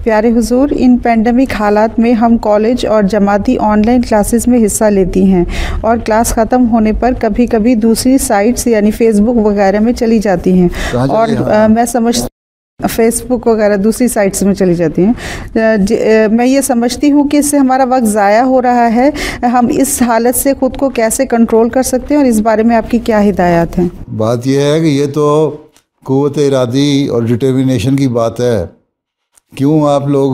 प्यारे हुजूर, इन पैंडमिक हालात में हम कॉलेज और जमाती ऑनलाइन क्लासेस में हिस्सा लेती हैं और क्लास ख़त्म होने पर कभी कभी दूसरी साइट्स यानी फेसबुक वगैरह में चली जाती हैं और मैं समझ फेसबुक वगैरह दूसरी साइट्स में चली जाती हैं। मैं ये समझती हूँ कि इससे हमारा वक्त ज़ाया हो रहा है। हम इस हालत से ख़ुद को कैसे कंट्रोल कर सकते हैं और इस बारे में आपकी क्या हिदायत हैं? बात यह है कि ये तो क़ुव्वत इरादी और डिटर्मिनेशन की बात है। क्यों आप लोग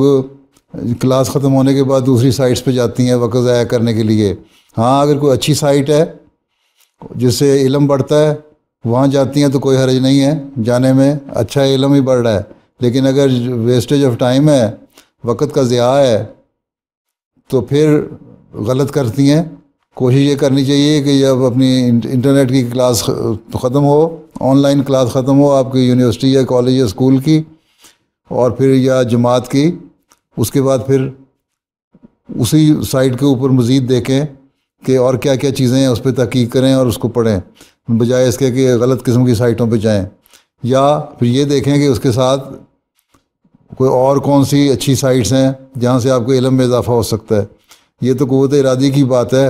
क्लास ख़त्म होने के बाद दूसरी साइट्स पे जाती हैं वक्त ज़ाया करने के लिए? हाँ, अगर कोई अच्छी साइट है जिससे इल्म बढ़ता है वहाँ जाती हैं तो कोई हर्ज नहीं है जाने में, अच्छा इल्म ही बढ़ रहा है। लेकिन अगर वेस्टेज ऑफ टाइम है, वक्त का ज़िया है, तो फिर गलत करती हैं। कोशिश ये करनी चाहिए कि जब अपनी इंटरनेट की क्लास ख़त्म हो, ऑनलाइन क्लास ख़त्म हो आपकी यूनिवर्सिटी या कॉलेज या स्कूल की और फिर या जमात की, उसके बाद फिर उसी साइट के ऊपर मज़ीद देखें कि और क्या क्या चीज़ें हैं, उस पर तहकीक करें और उसको पढ़ें, बजाय इसके कि गलत किस्म की साइटों पे जाएं। या फिर ये देखें कि उसके साथ कोई और कौन सी अच्छी साइट्स हैं जहाँ से आपको इल्म में इजाफ़ा हो सकता है। ये तो क़ुव्वत इरादी की बात है।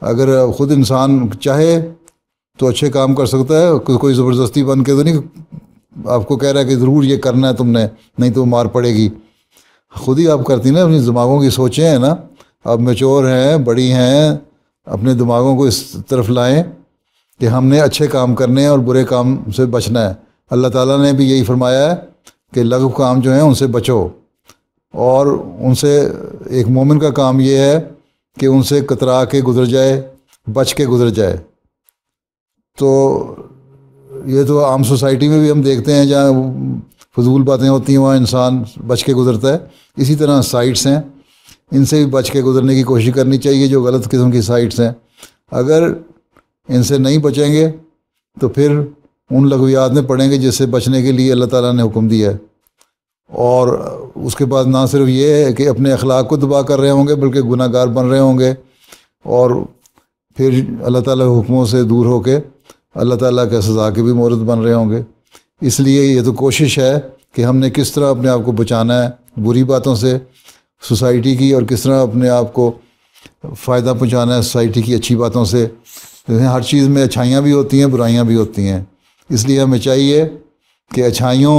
अगर ख़ुद इंसान चाहे तो अच्छे काम कर सकता है। कोई ज़बरदस्ती बन के तो नहीं आपको कह रहा है कि ज़रूर ये करना है तुमने, नहीं तो मार पड़ेगी। ख़ुद ही आप करती ना, अपनी दिमागों की सोचें हैं ना, आप मैच्योर हैं, बड़ी हैं, अपने दिमागों को इस तरफ लाएं कि हमने अच्छे काम करने हैं और बुरे काम से बचना है। अल्लाह ताला ने भी यही फरमाया है कि लग़व काम जो हैं उनसे बचो, और उनसे एक मोमिन का काम ये है कि उनसे कतरा के गुज़र जाए, बच के गुज़र जाए। तो ये तो आम सोसाइटी में भी हम देखते हैं जहाँ फजूल बातें होती हैं वहाँ इंसान बच के गुज़रता है। इसी तरह साइट्स हैं, इनसे भी बच के गुज़रने की कोशिश करनी चाहिए जो गलत किस्म की साइट्स हैं। अगर इनसे नहीं बचेंगे तो फिर उन लगवियात में पड़ेंगे जिससे बचने के लिए अल्लाह ताला ने हुक्म दिया है। और उसके बाद ना सिर्फ ये है कि अपने अखलाक को तबाह कर रहे होंगे बल्कि गुनाहगार बन रहे होंगे और फिर अल्लाह ताला के हुक्मों से दूर होके अल्लाह ताला के सज़ा के भी मोरद बन रहे होंगे। इसलिए ये तो कोशिश है कि हमने किस तरह अपने आप को बचाना है बुरी बातों से सोसाइटी की, और किस तरह अपने आप को फ़ायदा पहुँचाना है सोसाइटी की अच्छी बातों से। हर चीज़ में अच्छाइयाँ भी होती हैं, बुराइयाँ भी होती हैं। इसलिए हमें चाहिए कि अच्छाइयों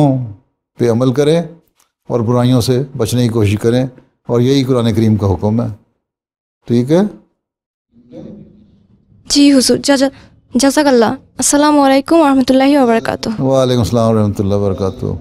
पे अमल करें और बुराइयों से बचने की कोशिश करें, और यही कुरान करीम का हुक्म है। ठीक है जी हुजूर, जज़ाकल्लाह। अस्सलामु अलैकुम व रहमतुल्लाहि व बरकातुहू। वालेकुम अस्सलाम व रहमतुल्लाहि व बरकातुहू।